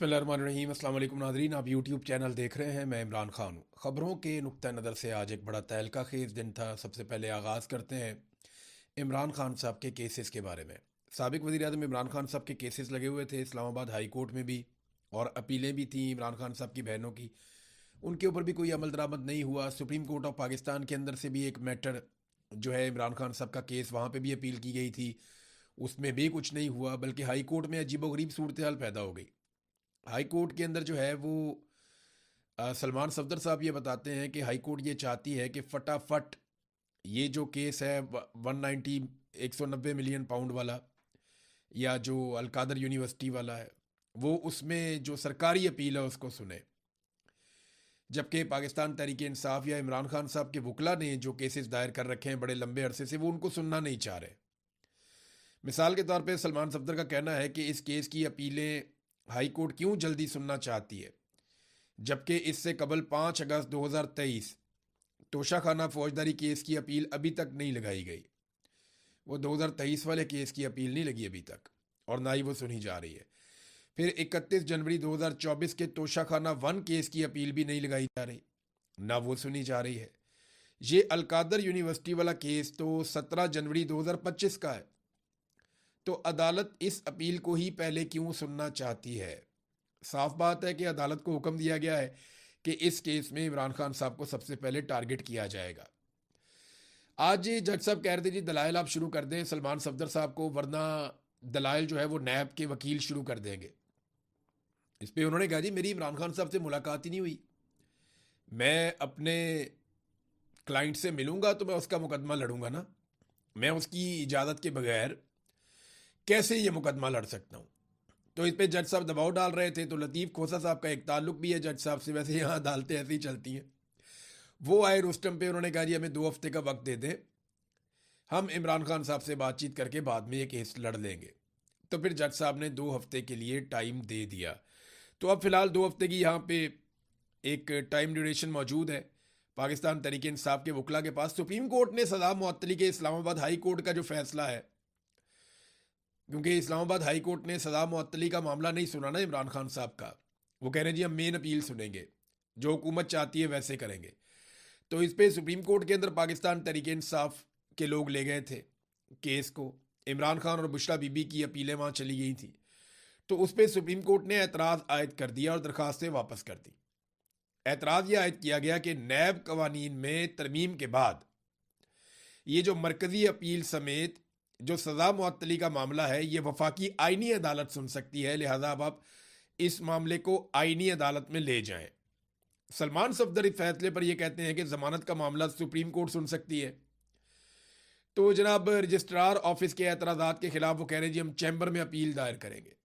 बिस्मिल्लाहिर्रहमानिर्रहीम। अस्सलाम वालेकुम नाज़रीन, आप यूट्यूब चैनल देख रहे हैं। मैं इमरान खान हूँ। ख़बरों के नुक्ता नज़र से आज एक बड़ा तहलका खेज दिन था। सबसे पहले आगाज़ करते हैं इमरान खान साहब के केसेस के बारे में। साबिक वज़ीर आज़म इमरान खान साहब के केसेस लगे हुए थे इस्लामाबाद हाई कोर्ट में भी, और अपीलें भी थी इमरान खान साहब की बहनों की। उनके ऊपर भी कोई अमल दरामद नहीं हुआ। सुप्रीम कोर्ट ऑफ पाकिस्तान के अंदर से भी एक मैटर जो है इमरान खान साहब का केस, वहाँ पर भी अपील की गई थी, उसमें भी कुछ नहीं हुआ। बल्कि हाई कोर्ट में अजीबोगरीब सूरत हाल पैदा हो गई। हाई कोर्ट के अंदर जो है वो सलमान सफदर साहब ये बताते हैं कि हाई कोर्ट ये चाहती है कि फटाफट ये जो केस है 190 190 मिलियन पाउंड वाला, या जो अलकादर यूनिवर्सिटी वाला है, वो उसमें जो सरकारी अपील है उसको सुने। जबकि पाकिस्तान तहरीक इंसाफ या इमरान खान साहब के वकला ने जो केसेस दायर कर रखे हैं बड़े लंबे अरसे से, वो उनको सुनना नहीं चाह रहे। मिसाल के तौर पे सलमान सफदर का कहना है कि इस केस की अपीलें हाई कोर्ट क्यों जल्दी सुनना चाहती है, जबकि इससे कबल 5 अगस्त 2023 तोशाखाना फौजदारी केस की अपील अभी तक नहीं लगाई गई। वो 2023 वाले केस की अपील नहीं लगी अभी तक, और ना ही वो सुनी जा रही है। फिर 31 जनवरी 2024 के तोशाखाना 1 केस की अपील भी नहीं लगाई जा रही, ना वो सुनी जा रही है। ये अलकादर यूनिवर्सिटी वाला केस तो 17 जनवरी 2025 का है। तो अदालत इस अपील को ही पहले क्यों सुनना चाहती है? साफ बात है कि अदालत को हुक्म दिया गया है कि इस केस में इमरान खान साहब को सबसे पहले टारगेट किया जाएगा। आज जज साहब कह रहे थे जी दलाइल आप शुरू कर दें सलमान सफदर साहब को, वरना दलाइल जो है वो नैब के वकील शुरू कर देंगे। इस पे उन्होंने कहा जी मेरी इमरान खान साहब से मुलाकात ही नहीं हुई। मैं अपने क्लाइंट से मिलूंगा तो मैं उसका मुकदमा लड़ूंगा ना। मैं उसकी इजाज़त के बगैर कैसे ये मुकदमा लड़ सकता हूँ? तो इस पे जज साहब दबाव डाल रहे थे। तो लतीफ़ खोसा साहब का एक ताल्लुक भी है जज साहब से, वैसे यहाँ अदालतें ऐसी ही चलती हैं। वो आए रुस्तम पे, उन्होंने कहा जी हमें 2 हफ्ते का वक्त दे दें, हम इमरान खान साहब से बातचीत करके बाद में ये केस लड़ लेंगे। तो फिर जज साहब ने 2 हफ्ते के लिए टाइम दे दिया। तो अब फिलहाल 2 हफ्ते की यहाँ पे एक टाइम ड्यूरेशन मौजूद है पाकिस्तान तहरीक इंसाफ के वकला के पास। सुप्रीम कोर्ट ने सजा मुअत्तली के इस्लामाबाद हाई कोर्ट का जो फैसला है, क्योंकि इस्लामाबाद हाई कोर्ट ने सजा मुअत्तली का मामला नहीं सुना ना इमरान खान साहब का, वो कह रहे हैं जी हम मेन अपील सुनेंगे, जो हुकूमत चाहती है वैसे करेंगे। तो इस पे सुप्रीम कोर्ट के अंदर पाकिस्तान तहरीक इंसाफ के लोग ले गए थे केस को। इमरान खान और बुशरा बीबी की अपीलें वहाँ चली गई थी। तो उस पर सुप्रीम कोर्ट ने एतराज़ आयद कर दिया और दरखास्तें वापस कर दी। एतराज़ यह आयद किया गया कि नैब कवानीन में तरमीम के बाद ये जो मरकज़ी अपील समेत जो सज़ा मुअत्तली का मामला है, ये वफाकी आइनी अदालत सुन सकती है। लिहाजा अब आप इस मामले को आइनी अदालत में ले जाएं। सलमान सफदर इस फैसले पर यह कहते हैं कि जमानत का मामला सुप्रीम कोर्ट सुन सकती है। तो जनाब रजिस्ट्रार ऑफिस के एतराज़ात के खिलाफ वो कह रहे हैं जी हम चैम्बर में अपील दायर करेंगे।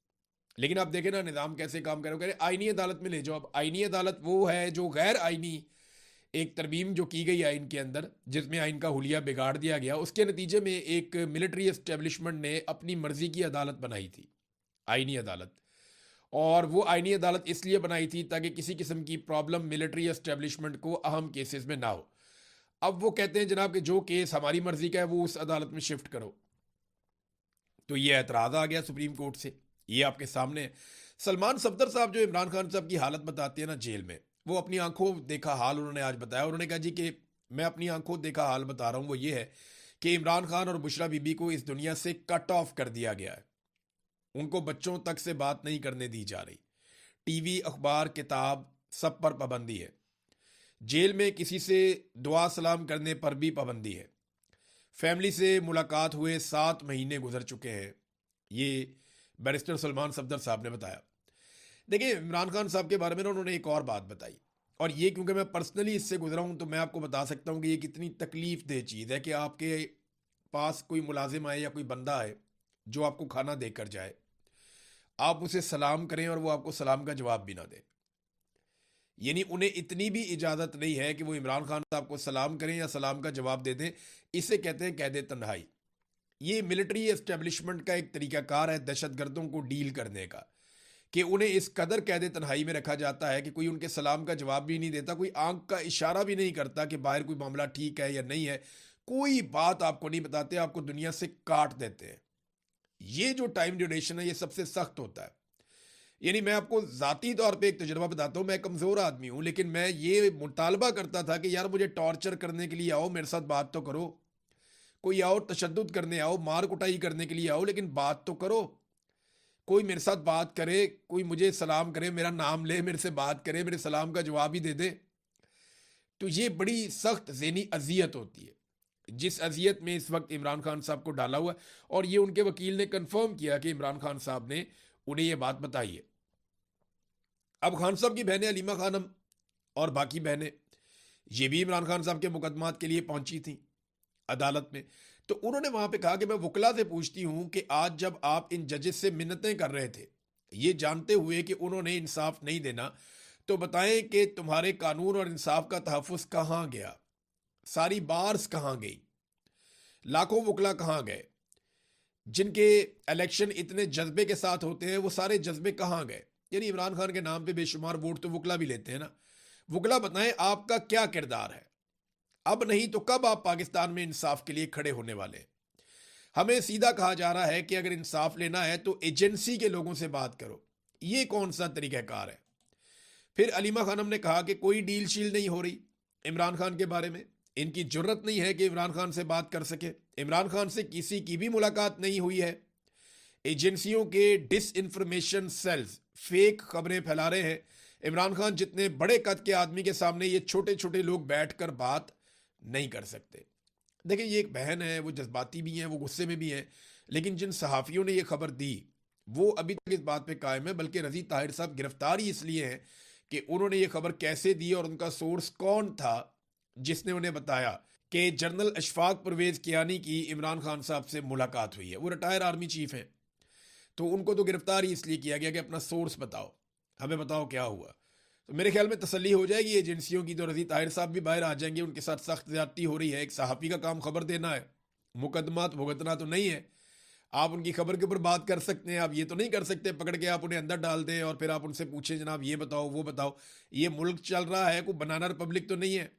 लेकिन आप देखें ना निज़ाम कैसे काम करे, वो कह रहे आइनी अदालत में ले जाओ। अब आइनी अदालत वो है जो गैर आइनी एक तरमीम जो की गई आइन के अंदर, जिसमें आइन का हुलिया बिगाड़ दिया गया, उसके नतीजे में एक मिलिट्री एस्टेब्लिशमेंट ने अपनी मर्जी की अदालत बनाई थी, आइनी अदालत। और वो आइनी अदालत इसलिए बनाई थी ताकि किसी किस्म की प्रॉब्लम मिलिट्री एस्टेब्लिशमेंट को अहम केसेस में ना हो। अब वो कहते हैं जनाब कि जो केस हमारी मर्जी का है वो उस अदालत में शिफ्ट करो। तो ये एतराज़ आ गया सुप्रीम कोर्ट से। ये आपके सामने है। सलमान सफदर साहब जो इमरान खान साहब की हालत बताते हैं ना जेल में, वो अपनी आंखों देखा हाल उन्होंने आज बताया। उन्होंने कहा जी कि मैं अपनी आंखों देखा हाल बता रहा हूँ, वो ये है कि इमरान खान और बुशरा बीबी को इस दुनिया से कट ऑफ कर दिया गया है। उनको बच्चों तक से बात नहीं करने दी जा रही। टीवी, अखबार, किताब, सब पर पाबंदी है। जेल में किसी से दुआ सलाम करने पर भी पाबंदी है। फैमिली से मुलाकात हुए 7 महीने गुजर चुके हैं। ये बैरिस्टर सलमान सफदर साहब ने बताया। देखिए इमरान खान साहब के बारे में ना उन्होंने एक और बात बताई, और ये क्योंकि मैं पर्सनली इससे गुजरा हूं तो मैं आपको बता सकता हूं कि ये कितनी तकलीफ देह चीज़ है कि आपके पास कोई मुलाजिम आए या कोई बंदा आए जो आपको खाना देकर जाए, आप उसे सलाम करें और वो आपको सलाम का जवाब भी ना दे। यानी उन्हें इतनी भी इजाज़त नहीं है कि वो इमरान खान साहब को सलाम करें या सलाम का जवाब दे दें। इसे कहते हैं कैद तन्हाई। ये मिलिट्री एस्टेब्लिशमेंट का एक तरीकाकार है दहशतगर्दों को डील करने का, कि उन्हें इस कदर कैद तन्हाई में रखा जाता है कि कोई उनके सलाम का जवाब भी नहीं देता, कोई आंख का इशारा भी नहीं करता कि बाहर कोई मामला ठीक है या नहीं है, कोई बात आपको नहीं बताते, आपको दुनिया से काट देते हैं। ये जो टाइम ड्यूरेशन है ये सबसे सख्त होता है। यानी मैं आपको ज़ाती तौर पे एक तजुर्बा बताता हूँ, मैं कमज़ोर आदमी हूँ, लेकिन मैं ये मुतालबा करता था कि यार मुझे टॉर्चर करने के लिए आओ, मेरे साथ बात तो करो। कोई आओ तशद्दुद करने आओ, मार कुटाई करने के लिए आओ, लेकिन बात तो करो। कोई मेरे साथ बात करे, कोई मुझे सलाम करे, मेरा नाम ले, मेरे से बात करे, मेरे सलाम का जवाब ही दे दे। तो ये बड़ी सख्त ज़हनी अज़ियत होती है, जिस अज़ियत में इस वक्त इमरान खान साहब को डाला हुआ है। और ये उनके वकील ने कंफर्म किया कि इमरान खान साहब ने उन्हें ये बात बताई है। अब खान साहब की बहनें अलीमा खानम और बाकी बहनें, ये भी इमरान खान साहब के मुकदमात के लिए पहुंची थी अदालत में। तो उन्होंने वहां पे कहा कि मैं वकला से पूछती हूं कि आज जब आप इन जजेस से मिन्नतें कर रहे थे, ये जानते हुए कि उन्होंने इंसाफ नहीं देना, तो बताएं कि तुम्हारे कानून और इंसाफ का तहफ़्फ़ुज़ कहाँ गया? सारी बार्स कहाँ गई? लाखों वकला कहाँ गए? जिनके इलेक्शन इतने जज्बे के साथ होते हैं, वो सारे जज्बे कहाँ गए? यानी इमरान खान के नाम पे बेशुमार वोट तो वकला भी लेते हैं ना। वकला बताएं आपका क्या किरदार है? अब नहीं तो कब आप पाकिस्तान में इंसाफ के लिए खड़े होने वाले हैं? हमें सीधा कहा जा रहा है कि अगर इंसाफ लेना है तो एजेंसी के लोगों से बात करो। ये कौन सा तरीक़ाकार है? फिर अलीमा खानम ने कहा कि कोई डील शील नहीं हो रही इमरान खान के बारे में, इनकी जुर्रत नहीं है कि इमरान खान से बात कर सके, इमरान खान से किसी की भी मुलाकात नहीं हुई है। एजेंसियों के डिस इन्फॉर्मेशन सेल्स फेक खबरें फैला रहे हैं। इमरान खान जितने बड़े कद के आदमी के सामने ये छोटे छोटे लोग बैठकर बात नहीं कर सकते। देखिए, ये एक बहन है, वो जज्बाती भी हैं, वो गुस्से में भी हैं, लेकिन जिन सहाफ़ियों ने ये खबर दी वो अभी तक इस बात पे कायम है। बल्कि रज़ी ताहिर साहब गिरफ्तार ही इसलिए हैं कि उन्होंने ये खबर कैसे दी और उनका सोर्स कौन था जिसने उन्हें बताया कि जनरल अशफाक परवेज़ कियानी की इमरान खान साहब से मुलाकात हुई है। वो रिटायर आर्मी चीफ हैं, तो उनको तो गिरफ्तार ही इसलिए किया गया कि अपना सोर्स बताओ, हमें बताओ क्या हुआ। तो मेरे ख्याल में तसल्ली हो जाएगी एजेंसियों की, तो रज़ी ताहिर साहब भी बाहर आ जाएंगे। उनके साथ सख्त ज़्यादती हो रही है, एक सहाफ़ी का काम खबर देना है, मुकदमात भुगतना तो नहीं है। आप उनकी खबर के ऊपर बात कर सकते हैं, आप ये तो नहीं कर सकते पकड़ के आप उन्हें अंदर डाल दें और फिर आप उनसे पूछें जनाब ये बताओ वो बताओ। ये मुल्क चल रहा है, कोई बनाना रिपब्लिक तो नहीं है।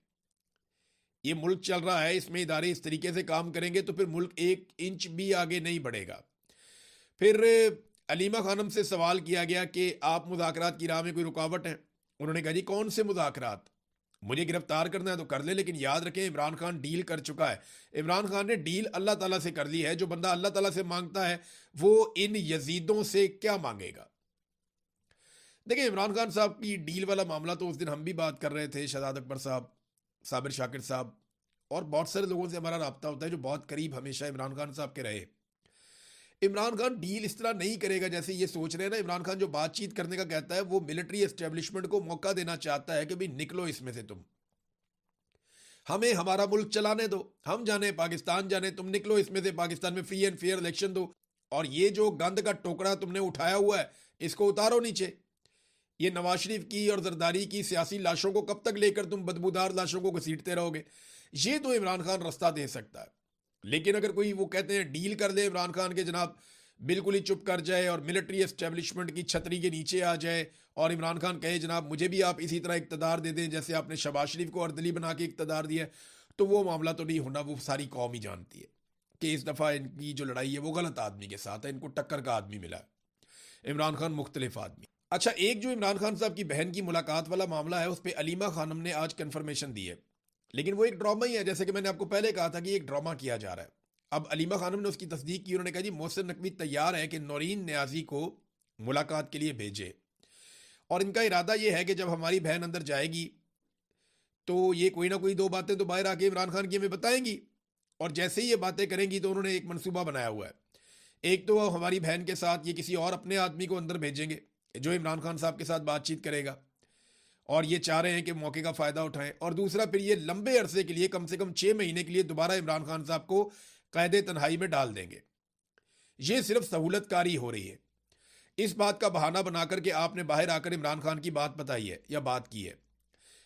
ये मुल्क चल रहा है, इसमें इदारे इस तरीके से काम करेंगे तो फिर मुल्क एक इंच भी आगे नहीं बढ़ेगा। फिर अलीमा खानम से सवाल किया गया कि आप मुज़ाकरात की राह में कोई रुकावट है? उन्होंने कहा जी कौन से मुज़ाकरात? मुझे गिरफ्तार करना है तो कर ले, लेकिन याद रखें इमरान खान डील कर चुका है। इमरान खान ने डील अल्लाह ताला से कर ली है। जो बंदा अल्लाह ताला से मांगता है वो इन यजीदों से क्या मांगेगा? देखिए, इमरान खान साहब की डील वाला मामला तो उस दिन हम भी बात कर रहे थे, शहजाद अकबर साहब, साबिर शाकिर साहब और बहुत सारे लोगों से हमारा रब्ता होता है जो बहुत करीब हमेशा इमरान खान साहब के रहे। इमरान खान डील इस तरह नहीं करेगा जैसे ये सोच रहे हैं ना। इमरान खान जो बातचीत करने का कहता है वो मिलिट्री एस्टेब्लिशमेंट को मौका देना चाहता है कि भाई निकलो इसमें से, तुम हमें हमारा मुल्क चलाने दो, हम जाने पाकिस्तान जाने, तुम निकलो इसमें से, पाकिस्तान में फ्री एंड फेयर इलेक्शन दो। और ये जो गंद का टोकरा तुमने उठाया हुआ है इसको उतारो नीचे। ये नवाज शरीफ की और जरदारी की सियासी लाशों को कब तक लेकर तुम बदबूदार लाशों को घसीटते रहोगे? ये तो इमरान खान रास्ता दे सकता है। लेकिन अगर कोई वो कहते हैं डील कर दे इमरान खान के, जनाब बिल्कुल ही चुप कर जाए और मिलिट्री एस्टेब्लिशमेंट की छतरी के नीचे आ जाए और इमरान खान कहे जनाब मुझे भी आप इसी तरह इक़्तिदार दे दें जैसे आपने शहबाज शरीफ को अर्दली बना के इक़्तिदार दिया है, तो वो मामला तो नहीं होना। वो सारी कौम ही जानती है कि इस दफ़ा इनकी जो लड़ाई है वो गलत आदमी के साथ है, इनको टक्कर का आदमी मिला है। इमरान खान मुख्तलिफ आदमी। अच्छा, एक जो इमरान खान साहब की बहन की मुलाकात वाला मामला है उस पर अलीमा खानम ने आज कन्फर्मेशन दी है, लेकिन वो एक ड्रामा ही है। जैसे कि मैंने आपको पहले कहा था कि एक ड्रामा किया जा रहा है। अब अलीमा खानम ने उसकी तस्दीक की। उन्होंने कहा जी मोहसिन नकवी तैयार है कि नौरीन न्याजी को मुलाकात के लिए भेजे, और इनका इरादा ये है कि जब हमारी बहन अंदर जाएगी तो ये कोई ना कोई दो बातें तो बाहर आके इमरान खान की हमें बताएंगी, और जैसे ही ये बातें करेंगी तो उन्होंने एक मनसूबा बनाया हुआ है। एक तो हमारी बहन के साथ ये किसी और अपने आदमी को अंदर भेजेंगे जो इमरान खान साहब के साथ बातचीत करेगा, और ये चाह रहे हैं कि मौके का फ़ायदा उठाएं। और दूसरा, फिर ये लंबे अरसे के लिए कम से कम 6 महीने के लिए दोबारा इमरान खान साहब को कैद तन्हाई में डाल देंगे। ये सिर्फ सहूलतकारी हो रही है। इस बात का बहाना बनाकर के आपने बाहर आकर इमरान खान की बात बताई है या बात की है।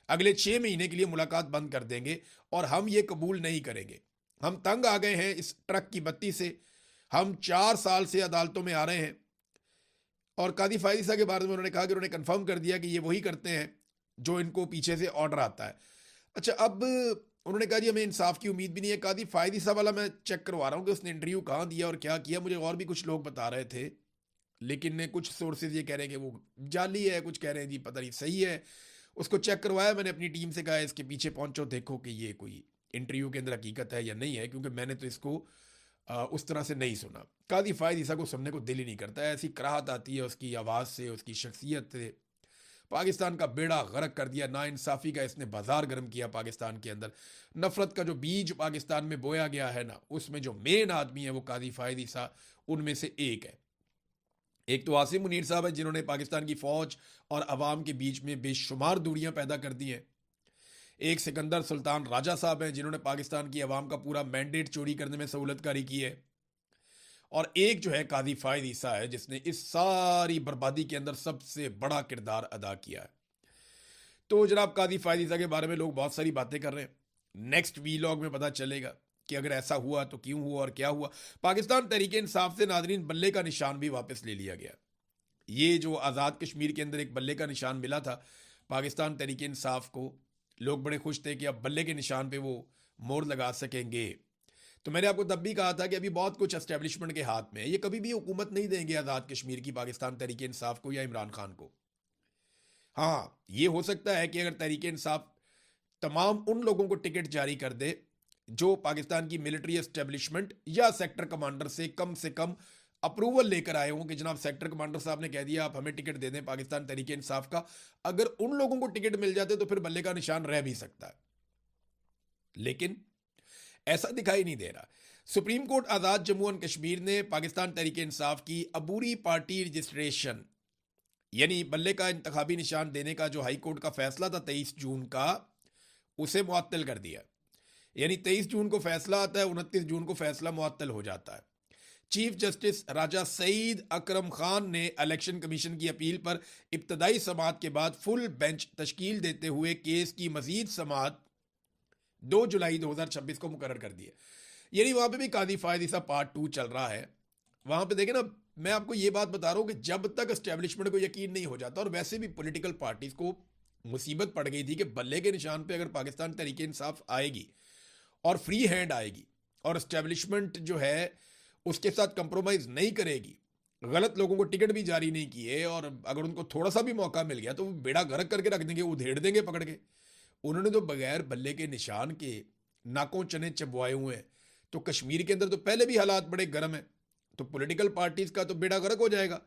अगले 6 महीने के लिए मुलाकात बंद कर देंगे और हम ये कबूल नहीं करेंगे। हम तंग आ गए हैं इस ट्रक की बत्ती से। हम 4 साल से अदालतों में आ रहे हैं। और कादी फायदा के बारे में उन्होंने कहा कि उन्होंने कंफर्म कर दिया कि ये वही करते हैं जो इनको पीछे से ऑर्डर आता है। अच्छा, अब उन्होंने कहा जी हमें इंसाफ की उम्मीद भी नहीं है। कादी फायदी साहब वाला मैं चेक करवा रहा हूँ कि उसने इंटरव्यू कहाँ दिया और क्या किया। मुझे और भी कुछ लोग बता रहे थे लेकिन कुछ सोर्सेज ये कह रहे हैं कि वो जाली है, कुछ कह रहे हैं जी पता नहीं सही है। उसको चेक करवाया मैंने, अपनी टीम से कहा इसके पीछे पहुंचो देखो कि ये कोई इंटरव्यू के अंदर हकीकत है या नहीं है, क्योंकि मैंने तो इसको उस तरह से नहीं सुना। कादी फायद ईसा को सुनने को दिल ही नहीं करता है, ऐसी कराहत आती है उसकी आवाज़ से, उसकी शख्सियत से। पाकिस्तान का बेड़ा गर्क कर दिया, नाइंसाफ़ी का इसने बाजार गर्म किया पाकिस्तान के अंदर। नफ़रत का जो बीज पाकिस्तान में बोया गया है ना, उसमें जो मेन आदमी है वो कादी फायद ईसा उनमें से एक है। एक तो आसिम मुनीर साहब है जिन्होंने पाकिस्तान की फ़ौज और अवाम के बीच में बेशुमार दूरियां पैदा कर दी हैं। एक सिकंदर सुल्तान राजा साहब हैं जिन्होंने पाकिस्तान की अवाम का पूरा मैंडेट चोरी करने में सहूलत कारी की है। और एक जो है कादी फायद ईसा है जिसने इस सारी बर्बादी के अंदर सबसे बड़ा किरदार अदा किया है। तो जनाब कादी फायद ईसा के बारे में लोग बहुत सारी बातें कर रहे हैं। नेक्स्ट वीलॉग में पता चलेगा कि अगर ऐसा हुआ तो क्यों हुआ और क्या हुआ। पाकिस्तान तहरीक इंसाफ से नाजरीन बल्ले का निशान भी वापस ले लिया गया। ये जो आज़ाद कश्मीर के अंदर एक बल्ले का निशान मिला था पाकिस्तान तहरीक इंसाफ को, लोग बड़े खुश थे कि अब बल्ले के निशान पे वो मोहर लगा सकेंगे। तो मैंने आपको तब भी कहा था कि अभी बहुत कुछ एस्टेब्लिशमेंट के हाथ में है, ये कभी भी हुकूमत नहीं देंगे आज़ाद कश्मीर की पाकिस्तान तहरीक इंसाफ को या इमरान खान को। हाँ, ये हो सकता है कि अगर तहरीक इंसाफ तमाम उन लोगों को टिकट जारी कर दे जो पाकिस्तान की मिलिट्री एस्टेब्लिशमेंट या सेक्टर कमांडर से कम अप्रूवल लेकर आए हों कि जनाब सेक्टर कमांडर साहब ने कह दिया आप हमें टिकट दे दें पाकिस्तान तहरीक इंसाफ का। अगर उन लोगों को टिकट मिल जाते तो फिर बल्ले का निशान रह भी सकता है, लेकिन ऐसा दिखाई नहीं दे रहा। Supreme court Azad Jammu and Kashmir ने पाकिस्तान तहरीक इंसाफ की अबूरी पार्टी रजिस्ट्रेशन यानी बल्ले का इंतखाबी निशान देने का जो हाई कोर्ट का फैसला था 23 जून का, उसे मुअत्तल कर दिया। यानी 23 जून को फैसला आता है, 29 जून को फैसला मुअत्तल हो जाता है। चीफ जस्टिस राजा सईद अकरम खान ने इलेक्शन कमीशन की अपील पर इब्तदाई समाअत के बाद फुल बेंच तश्कील देते हुए केस की मजीद समाअत 2 जुलाई 2026 को मुकर्रर कर दी है। यानी वहां पे भी कादी फायद ईसा पार्ट 2 चल रहा है। वहां पे देखें ना, मैं आपको ये बात बता रहा हूं कि जब तक एस्टेब्लिशमेंट को यकीन नहीं हो जाता, और वैसे भी पॉलिटिकल पार्टीज को मुसीबत पड़ गई थी कि बल्ले के निशान पे अगर पाकिस्तान तहरीक इंसाफ आएगी और फ्री हैंड आएगी और एस्टेब्लिशमेंट जो है उसके साथ कंप्रोमाइज नहीं करेगी, गलत लोगों को टिकट भी जारी नहीं किए, और अगर उनको थोड़ा सा भी मौका मिल गया तो वो बेड़ा गर्क करके रख देंगे, उधेड़ देंगे पकड़ के। उन्होंने तो बगैर बल्ले के निशान के नाकों चने चबवाए हुए हैं। तो कश्मीर के अंदर तो पहले भी हालात बड़े गर्म हैं, तो पॉलिटिकल पार्टीज का तो बेड़ा गर्क हो जाएगा।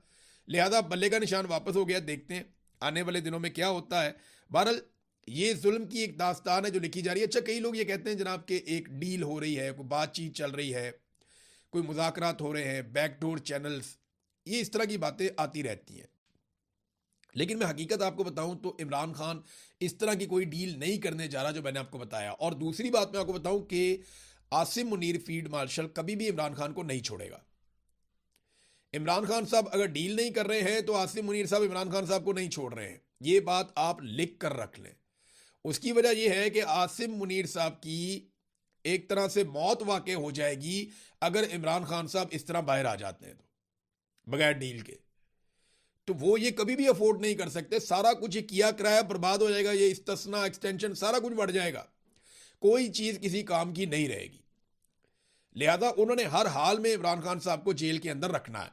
लिहाजा बल्ले का निशान वापस हो गया, देखते हैं आने वाले दिनों में क्या होता है। बहरहाल ये जुल्म की एक दास्तान है जो लिखी जा रही है। अच्छा, कई लोग ये कहते हैं जनाब कि एक डील हो रही है, कोई बातचीत चल रही है, कोई मुज़ाकरात हो रहे हैं, बैकडोर चैनल्स, ये इस तरह की बातें आती रहती हैं। लेकिन मैं हकीकत आपको बताऊं तो इमरान खान इस तरह की कोई डील नहीं करने जा रहा जो मैंने आपको बताया। और दूसरी बात मैं आपको बताऊं कि आसिम मुनीर फील्ड मार्शल कभी भी इमरान खान को नहीं छोड़ेगा। इमरान खान साहब अगर डील नहीं कर रहे हैं तो आसिम मुनीर साहब इमरान खान साहब को नहीं छोड़ रहे हैं, ये बात आप लिख कर रख लें। उसकी वजह यह है कि आसिम मुनीर साहब की एक तरह से मौत वाक़ई हो जाएगी अगर इमरान खान साहब इस तरह बाहर आ जाते हैं तो बगैर डील के। तो वो ये कभी भी अफोर्ड नहीं कर सकते। सारा कुछ ये किया कराया बर्बाद हो जाएगा, ये इस्तेस्ना एक्सटेंशन सारा कुछ बढ़ जाएगा, कोई चीज़ किसी काम की नहीं रहेगी। लिहाजा उन्होंने हर हाल में इमरान खान साहब को जेल के अंदर रखना है,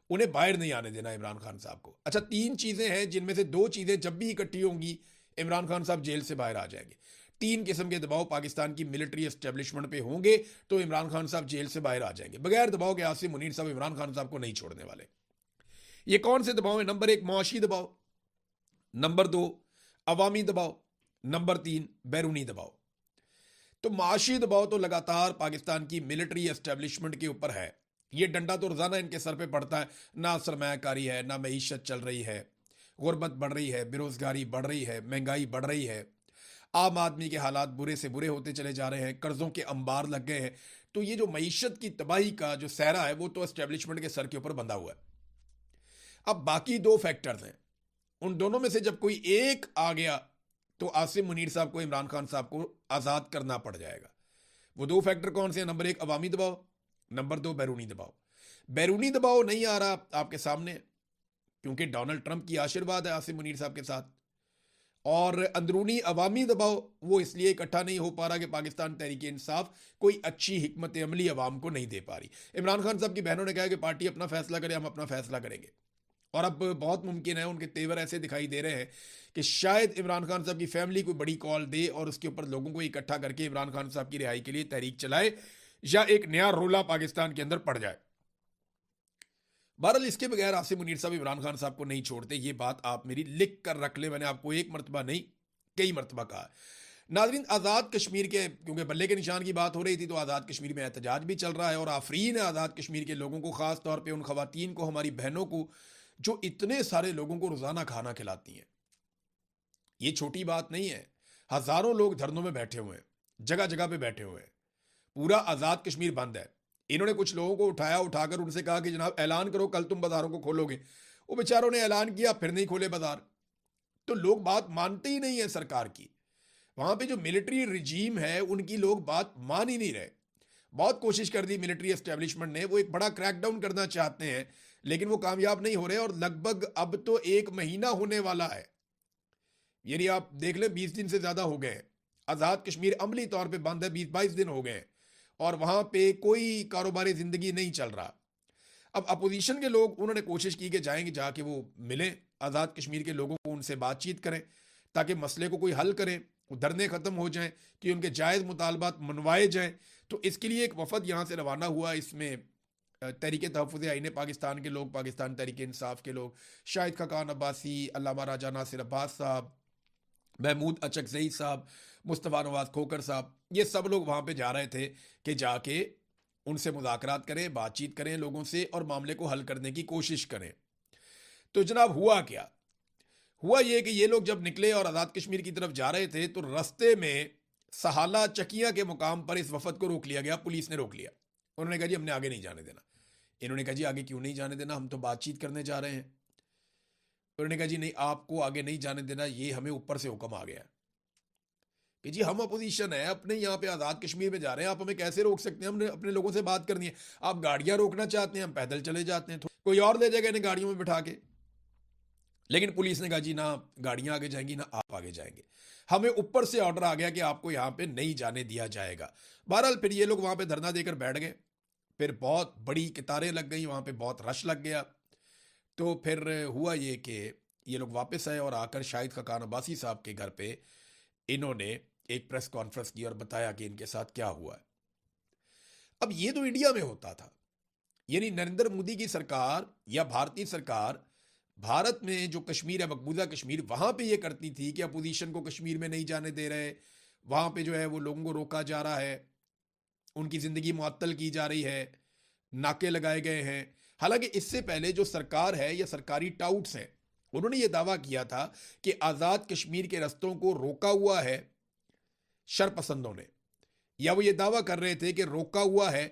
उन्हें बाहर नहीं आने देना इमरान खान साहब को। अच्छा, 3 चीज़ें हैं जिनमें से 2 चीज़ें जब भी इकट्ठी होंगी इमरान खान साहब जेल से बाहर आ जाएंगे। 3 किस्म के दबाव पाकिस्तान की मिलिट्री एस्टेब्लिशमेंट पे होंगे तो इमरान खान साहब जेल से बाहर आ जाएंगे। बगैर दबाव के आसिम मुनीर साहब इमरान खान साहब को नहीं छोड़ने वाले। ये कौन से दबाव है? नंबर 1 मुआशी दबाव, नंबर 2 अवामी दबाव, नंबर 3 बैरूनी दबाव। तो माशी दबाव तो लगातार पाकिस्तान की मिलिट्री एस्टेब्लिशमेंट के ऊपर है। ये डंडा तो रोजाना इनके सर पे पड़ता है। ना सरमायाकारी है, ना मईशत चल रही है, गुर्बत बढ़ रही है, बेरोजगारी बढ़ रही है, महंगाई बढ़ रही है, आम आदमी के हालात बुरे से बुरे होते चले जा रहे हैं, कर्जों के अंबार लग गए हैं। तो ये जो मईशत की तबाही का जो सहरा है वो तो एस्टेब्लिशमेंट के सर के ऊपर बंधा हुआ है। अब बाकी 2 फैक्टर्स हैं, उन दोनों में से जब कोई एक आ गया तो आसिम मुनीर साहब को इमरान खान साहब को आज़ाद करना पड़ जाएगा। वो 2 फैक्टर कौन से हैं? नंबर 1 अवामी दबाव, नंबर 2 बैरूनी दबाव। बैरूनी दबाव नहीं आ रहा आपके सामने क्योंकि डोनाल्ड ट्रंप की आशीर्वाद है आसिम मुनीर साहब के साथ, और अंदरूनी अवामी दबाव वो इसलिए इकट्ठा नहीं हो पा रहा कि पाकिस्तान तहरीक इंसाफ कोई अच्छी हिकमत अमली अवाम को नहीं दे पा रही। इमरान खान साहब की बहनों ने कहा कि पार्टी अपना फैसला करे, हम अपना फैसला करेंगे। और अब बहुत मुमकिन है, उनके तेवर ऐसे दिखाई दे रहे हैं कि शायद इमरान खान साहब की फैमिली कोई बड़ी कॉल दे और उसके ऊपर लोगों को इकट्ठा करके इमरान खान साहब की रिहाई के लिए तहरीक चलाए, या एक नया रोला पाकिस्तान के अंदर पड़ जाए। बहरहाल इसके बगैर आसिम मुनीर साहब इमरान खान साहब को नहीं छोड़ते, ये बात आप मेरी लिख कर रख ले। मैंने आपको एक मरतबा नहीं कई मरतबा कहा। नाजरीन, आज़ाद कश्मीर के, क्योंकि बल्ले के निशान की बात हो रही थी, तो आज़ाद कश्मीर में एहतजाज भी चल रहा है और आफरीन है आज़ाद कश्मीर के लोगों को, ख़ास तौर पे उन ख़वातीन को, हमारी बहनों को जो इतने सारे लोगों को रोज़ाना खाना खिलाती हैं। ये छोटी बात नहीं है। हज़ारों लोग धरनों में बैठे हुए हैं, जगह जगह पे बैठे हुए हैं, पूरा आज़ाद कश्मीर बंद है। इन्होंने कुछ लोगों को उठाकर उनसे कहा कि जनाब ऐलान करो कल तुम बाज़ारों को खोलोगे। वो बेचारों ने ऐलान किया, फिर नहीं खोले बाज़ार। तो लोग बात मानते ही नहीं है सरकार की। वहाँ पे जो मिलिट्री रिजीम है उनकी लोग बात मान ही नहीं रहे। बहुत कोशिश कर दी मिलिट्री एस्टेब्लिशमेंट ने, वो एक बड़ा क्रैकडाउन करना चाहते हैं, लेकिन वो कामयाब नहीं हो रहे। और लगभग अब तो 1 महीना होने वाला है, यानी आप देख लें 20 दिन से ज़्यादा हो गए हैं। आज़ाद कश्मीर अमली तौर पे बंद है, 20-22 दिन हो गए हैं और वहाँ पे कोई कारोबारी ज़िंदगी नहीं चल रहा। अब अपोजिशन के लोग, उन्होंने कोशिश की कि जाएंगे, जाके वो मिलें आज़ाद कश्मीर के लोगों को, उनसे बातचीत करें ताकि मसले को कोई हल करें, धरने ख़त्म हो जाएं, कि उनके जायज़ मुतालबात मनवाए जाएं। तो इसके लिए एक वफद यहाँ से रवाना हुआ। इसमें तहरीक तहफ़्फ़ुज़ आईन पाकिस्तान के लोग, पाकिस्तान तहरीक इंसाफ के लोग, शाहिद खाकान अब्बासी, अल्लामा राजा नासिर अब्बास साहब, महमूद अचकज़ई साहब, मुस्तफ़ा नवाज़ खोकर साहब, ये सब लोग वहाँ पे जा रहे थे कि जाके उनसे मुज़ाकरात करें, बातचीत करें लोगों से और मामले को हल करने की कोशिश करें। तो जनाब हुआ क्या? हुआ ये कि ये लोग जब निकले और आज़ाद कश्मीर की तरफ जा रहे थे, तो रास्ते में सहाला चकिया के मुकाम पर इस वफद को रोक लिया गया, पुलिस ने रोक लिया। उन्होंने कहा जी हमने आगे नहीं जाने देना। इन्होंने कहा जी आगे क्यों नहीं जाने देना, हम तो बातचीत करने जा रहे हैं। उन्होंने कहा जी नहीं, आपको आगे नहीं जाने देना, ये हमें ऊपर से हुक्म आ गया कि जी हम अपोजिशन है, अपने यहाँ पे आज़ाद कश्मीर में जा रहे हैं, आप हमें कैसे रोक सकते हैं, हमने अपने लोगों से बात करनी है। आप गाड़ियाँ रोकना चाहते हैं, हम पैदल चले जाते हैं, कोई और ले जाएगा इन्हें गाड़ियों में बिठा के। लेकिन पुलिस ने कहा जी ना गाड़ियाँ आगे जाएंगी ना आप आगे जाएंगे, हमें ऊपर से ऑर्डर आ गया कि आपको यहाँ पे नहीं जाने दिया जाएगा। बहरहाल फिर ये लोग वहाँ पे धरना देकर बैठ गए। फिर बहुत बड़ी कतारें लग गई, वहाँ पे बहुत रश लग गया। तो फिर हुआ ये कि ये लोग वापस आए और आकर शाहिद खाकान अब्बासी साहब के घर पे इन्होंने एक प्रेस कॉन्फ्रेंस की और बताया कि इनके साथ क्या हुआ है। अब ये तो इंडिया में होता था, यानी नरेंद्र मोदी की सरकार या भारतीय सरकार भारत में जो कश्मीर है, मकबूजा कश्मीर, वहां पे ये करती थी कि अपोजिशन को कश्मीर में नहीं जाने दे रहे, वहां पे जो है वो लोगों को रोका जा रहा है, उनकी ज़िंदगी मुअत्तल की जा रही है, नाके लगाए गए हैं। हालांकि इससे पहले जो सरकार है या सरकारी टाउट्स हैं, उन्होंने ये दावा किया था कि आज़ाद कश्मीर के रस्तों को रोका हुआ है शरपसंदों ने, या वो ये दावा कर रहे थे कि रोका हुआ है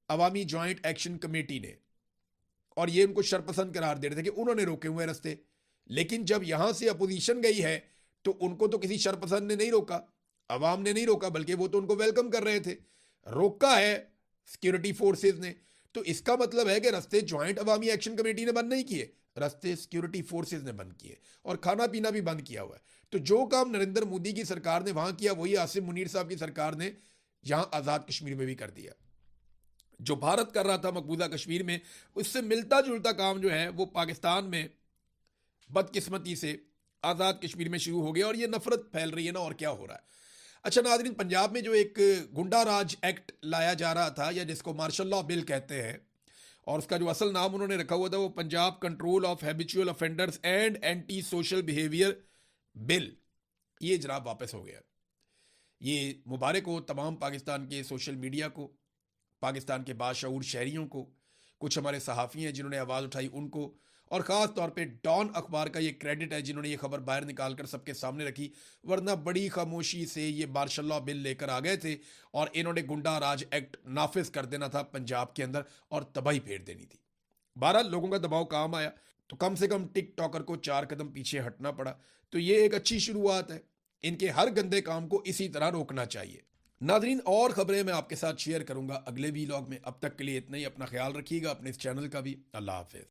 अवामी जॉइंट एक्शन कमेटी ने, और ये उनको शरपसंद करार दे रहे थे कि उन्होंने रोके हुए रास्ते। लेकिन जब यहां से अपोजिशन गई है तो उनको तो किसी शरपसंद ने नहीं रोका, अवाम ने नहीं रोका, बल्कि वो तो उनको वेलकम कर रहे थे। रोका है सिक्योरिटी फोर्सेज ने। तो इसका मतलब है कि रास्ते ज्वाइंट अवामी एक्शन कमेटी ने बंद नहीं किए, रास्ते सिक्योरिटी फोर्सेज ने बंद किए और खाना पीना भी बंद किया हुआ है। तो जो काम नरेंद्र मोदी की सरकार ने वहां किया, वही आसिम मुनीर साहब की सरकार ने यहां आज़ाद कश्मीर में भी कर दिया। जो भारत कर रहा था मकबूजा कश्मीर में, उससे मिलता जुलता काम जो है वो पाकिस्तान में बदकिस्मती से आज़ाद कश्मीर में शुरू हो गया और ये नफरत फैल रही है ना, और क्या हो रहा है। अच्छा नाज़रीन, पंजाब में जो एक गुंडा राज एक्ट लाया जा रहा था, या जिसको मार्शल लॉ बिल कहते हैं, और उसका जो असल नाम उन्होंने रखा हुआ था वो Punjab control of habitual offenders and anti social behaviour bill, ये जनाब वापस हो गया। ये मुबारक हो तमाम पाकिस्तान के सोशल मीडिया को, पाकिस्तान के बाशऊर शहरियों को, कुछ हमारे सहाफ़ी हैं जिन्होंने आवाज़ उठाई उनको, और ख़ास तौर पे डॉन अखबार का ये क्रेडिट है जिन्होंने ये खबर बाहर निकाल कर सबके सामने रखी। वरना बड़ी खामोशी से ये मार्शल लॉ बिल लेकर आ गए थे और इन्होंने गुंडा राज एक्ट नाफिज कर देना था पंजाब के अंदर और तबाही फेर देनी थी। 12 लोगों का दबाव काम आया तो कम से कम टिकटॉकर को 4 कदम पीछे हटना पड़ा। तो ये एक अच्छी शुरुआत है, इनके हर गंदे काम को इसी तरह रोकना चाहिए। नाजरीन, और खबरें मैं आपके साथ शेयर करूंगा अगले वीलॉग में। अब तक के लिए इतना ही। अपना ख्याल रखिएगा, अपने इस चैनल का भी। अल्लाह हाफिज।